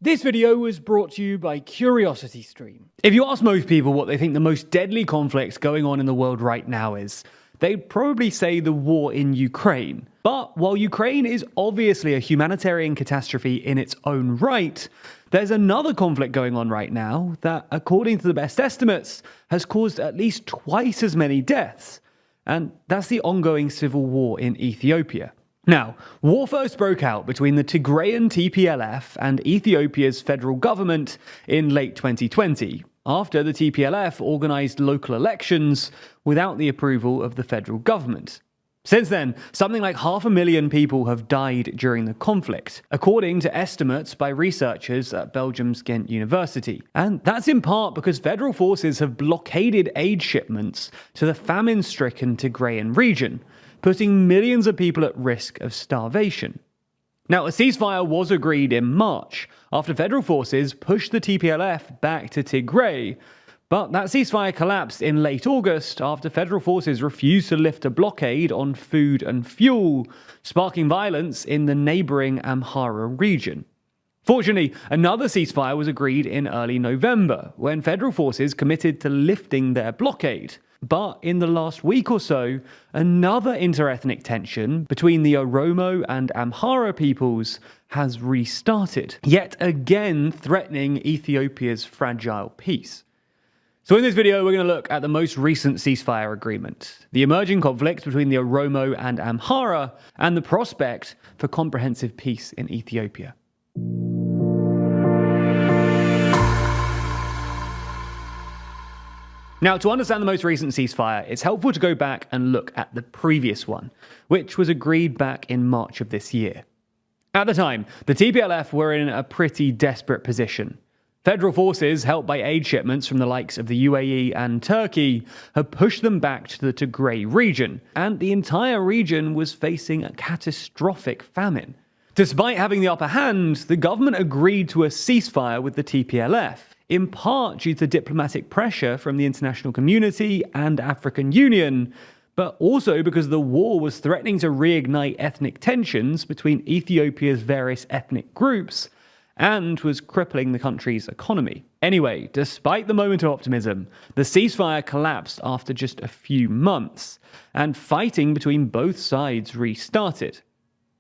This video was brought to you by CuriosityStream. If you ask most people what they think the most deadly conflict going on in the world right now is, they'd probably say the war in Ukraine. But while Ukraine is obviously a humanitarian catastrophe in its own right, there's another conflict going on right now that, according to the best estimates, has caused at least twice as many deaths. And that's the ongoing civil war in Ethiopia. Now, war first broke out between the Tigrayan TPLF and Ethiopia's federal government in late 2020, after the TPLF organised local elections without the approval of the federal government. Since then, something like 500,000 people have died during the conflict, according to estimates by researchers at Belgium's Ghent University. And that's in part because federal forces have blockaded aid shipments to the famine-stricken Tigrayan region, putting millions of people at risk of starvation. Now, a ceasefire was agreed in March, after federal forces pushed the TPLF back to Tigray, but that ceasefire collapsed in late August after federal forces refused to lift a blockade on food and fuel, sparking violence in the neighbouring Amhara region. Fortunately, another ceasefire was agreed in early November, when federal forces committed to lifting their blockade. But in the last week or so, another interethnic tension between the Oromo and Amhara peoples has restarted, yet again threatening Ethiopia's fragile peace. So in this video, we're going to look at the most recent ceasefire agreement, the emerging conflict between the Oromo and Amhara, and the prospect for comprehensive peace in Ethiopia. Now, to understand the most recent ceasefire, it's helpful to go back and look at the previous one, which was agreed back in March of this year. At the time, the TPLF were in a pretty desperate position. Federal forces, helped by aid shipments from the likes of the UAE and Turkey, had pushed them back to the Tigray region, and the entire region was facing a catastrophic famine. Despite having the upper hand, the government agreed to a ceasefire with the TPLF, in part due to diplomatic pressure from the international community and African Union, but also because the war was threatening to reignite ethnic tensions between Ethiopia's various ethnic groups and was crippling the country's economy. Anyway, despite the moment of optimism, the ceasefire collapsed after just a few months, and fighting between both sides restarted.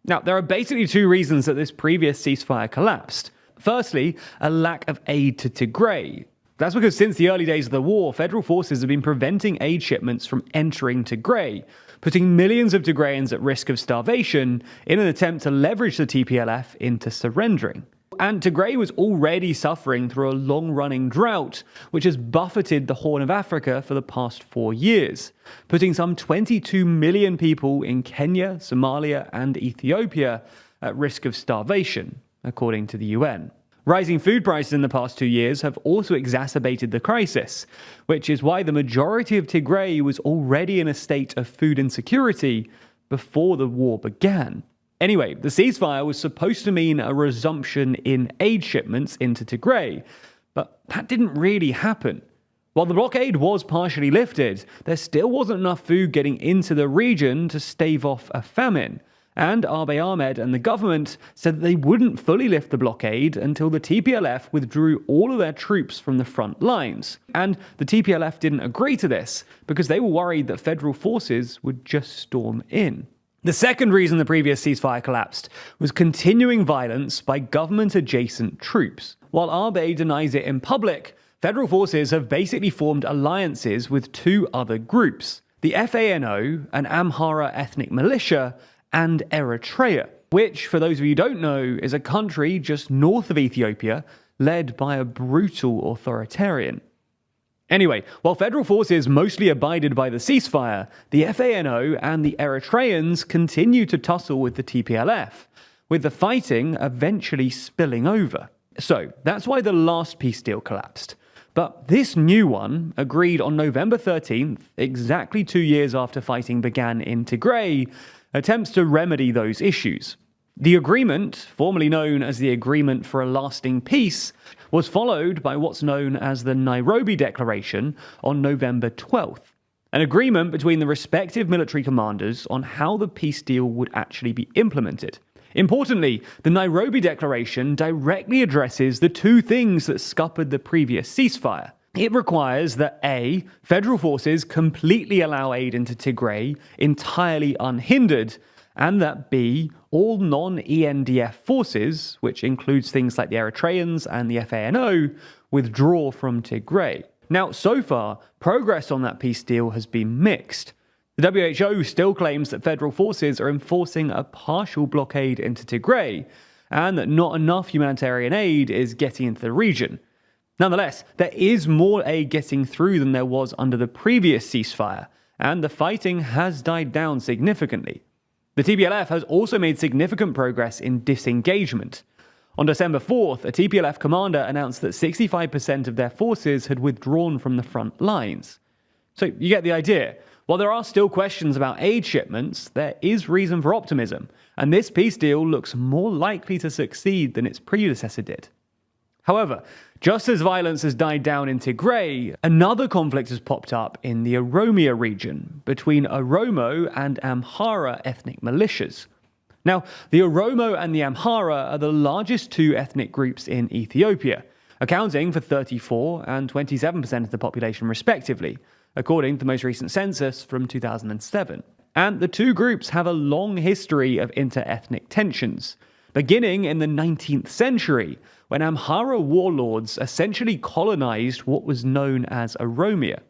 Now, there are basically two reasons that this previous ceasefire collapsed. Firstly, a lack of aid to Tigray. That's because since the early days of the war, federal forces have been preventing aid shipments from entering Tigray, putting millions of Tigrayans at risk of starvation in an attempt to leverage the TPLF into surrendering. And Tigray was already suffering through a long-running drought, which has buffeted the Horn of Africa for the past 4 years, putting some 22 million people in Kenya, Somalia, and Ethiopia at risk of starvation, according to the UN. Rising food prices in the past 2 years have also exacerbated the crisis, which is why the majority of Tigray was already in a state of food insecurity before the war began. Anyway, the ceasefire was supposed to mean a resumption in aid shipments into Tigray, but that didn't really happen. While the blockade was partially lifted, there still wasn't enough food getting into the region to stave off a famine. And Abiy Ahmed and the government said that they wouldn't fully lift the blockade until the TPLF withdrew all of their troops from the front lines. And the TPLF didn't agree to this because they were worried that federal forces would just storm in. The second reason the previous ceasefire collapsed was continuing violence by government-adjacent troops. While Abiy denies it in public, federal forces have basically formed alliances with two other groups, the FANO, an Amhara ethnic militia, and Eritrea, which, for those of you who don't know, is a country just north of Ethiopia, led by a brutal authoritarian. Anyway, while federal forces mostly abided by the ceasefire, the FANO and the Eritreans continued to tussle with the TPLF, with the fighting eventually spilling over. So, that's why the last peace deal collapsed. But this new one, agreed on November 13th, exactly 2 years after fighting began in Tigray, attempts to remedy those issues. The agreement, formerly known as the Agreement for a Lasting Peace, was followed by what's known as the Nairobi Declaration on November 12th, an agreement between the respective military commanders on how the peace deal would actually be implemented. Importantly, the Nairobi Declaration directly addresses the two things that scuppered the previous ceasefire. It requires that A, federal forces completely allow aid into Tigray entirely unhindered, and that B, all non-ENDF forces, which includes things like the Eritreans and the FANO, withdraw from Tigray. Now, so far, progress on that peace deal has been mixed. The WHO still claims that federal forces are enforcing a partial blockade into Tigray, and that not enough humanitarian aid is getting into the region. Nonetheless, there is more aid getting through than there was under the previous ceasefire, and the fighting has died down significantly. The TPLF has also made significant progress in disengagement. On December 4th, a TPLF commander announced that 65% of their forces had withdrawn from the front lines. So you get the idea. While there are still questions about aid shipments, there is reason for optimism, and this peace deal looks more likely to succeed than its predecessor did. However, just as violence has died down in Tigray, another conflict has popped up in the Oromia region between Oromo and Amhara ethnic militias. Now, the Oromo and the Amhara are the largest two ethnic groups in Ethiopia, accounting for 34% and 27% of the population respectively, according to the most recent census from 2007. And the two groups have a long history of interethnic tensions, beginning in the 19th century, when Amhara warlords essentially colonized what was known as Oromia.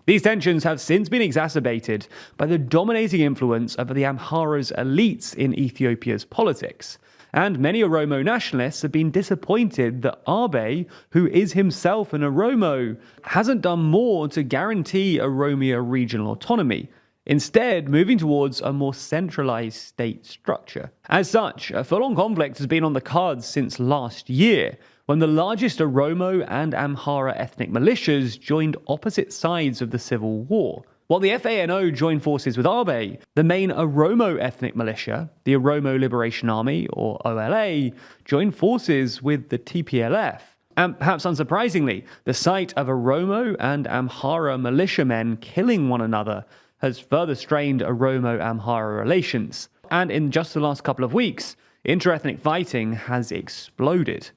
These tensions have since been exacerbated by the dominating influence of the Amhara's elites in Ethiopia's politics, and many Oromo nationalists have been disappointed that Abiy, who is himself an Oromo, hasn't done more to guarantee Oromia regional autonomy, instead moving towards a more centralized state structure. As such, a full-on conflict has been on the cards since last year, when the largest Oromo and Amhara ethnic militias joined opposite sides of the civil war. While the FANO joined forces with Abiy, the main Oromo ethnic militia, the Oromo Liberation Army, or OLA, joined forces with the TPLF. And perhaps unsurprisingly, the sight of Oromo and Amhara militiamen killing one another has further strained Oromo-Amhara relations. And in just the last couple of weeks, interethnic fighting has exploded.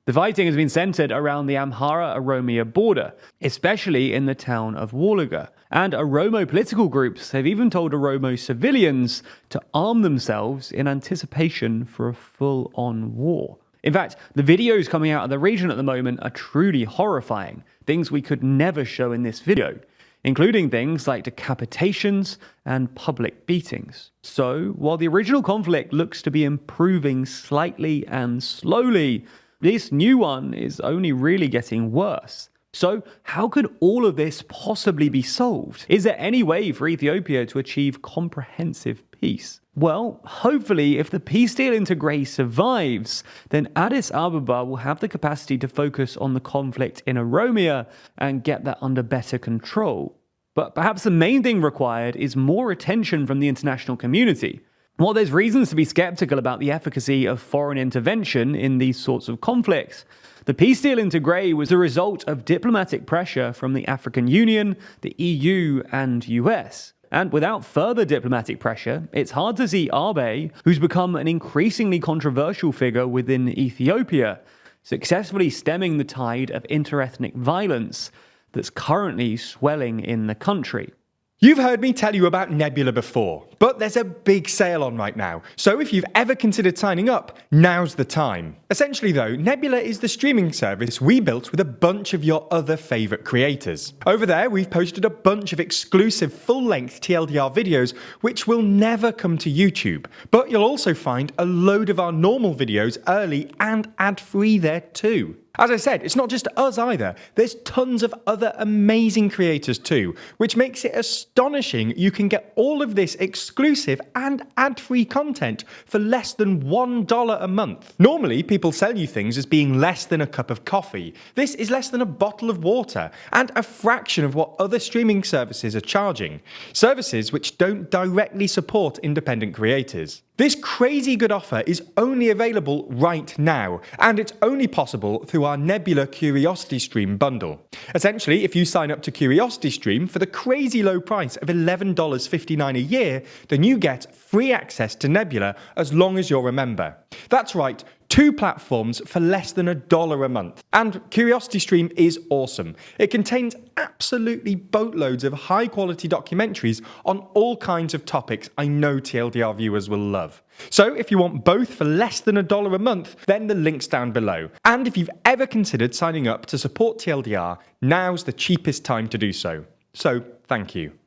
The fighting has been centered around the Amhara-Oromia border, especially in the town of Wolaga. And Oromo political groups have even told Oromo civilians to arm themselves in anticipation for a full-on war. In fact, the videos coming out of the region at the moment are truly horrifying, things we could never show in this video, including things like decapitations and public beatings. So, while the original conflict looks to be improving slightly and slowly, this new one is only really getting worse. So, how could all of this possibly be solved? Is there any way for Ethiopia to achieve comprehensive peace? Well, hopefully, if the peace deal in Tigray survives, then Addis Ababa will have the capacity to focus on the conflict in Oromia and get that under better control. But perhaps the main thing required is more attention from the international community. While there's reasons to be skeptical about the efficacy of foreign intervention in these sorts of conflicts, the peace deal in Tigray was the result of diplomatic pressure from the African Union, the EU, and US. And without further diplomatic pressure, it's hard to see Abiy, who's become an increasingly controversial figure within Ethiopia, successfully stemming the tide of interethnic violence that's currently swelling in the country. You've heard me tell you about Nebula before, but there's a big sale on right now, so if you've ever considered signing up, now's the time. Essentially though, Nebula is the streaming service we built with a bunch of your other favourite creators. Over there, we've posted a bunch of exclusive full-length TLDR videos which will never come to YouTube, but you'll also find a load of our normal videos early and ad-free there too. As I said, it's not just us either. There's tons of other amazing creators too, which makes it astonishing you can get all of this exclusive and ad-free content for less than $1 a month. Normally, people sell you things as being less than a cup of coffee. This is less than a bottle of water, and a fraction of what other streaming services are charging. Services which don't directly support independent creators. This crazy good offer is only available right now, and it's only possible through our Nebula Curiosity Stream bundle. Essentially, if you sign up to Curiosity Stream for the crazy low price of $11.59 a year, then you get free access to Nebula as long as you're a member. That's right, 2 platforms for less than $1 a month. And Curiosity Stream is awesome. It contains absolutely boatloads of high quality documentaries on all kinds of topics I know TLDR viewers will love. So if you want both for less than $1 a month, then the link's down below. And if you've ever considered signing up to support TLDR, now's the cheapest time to do so. So thank you.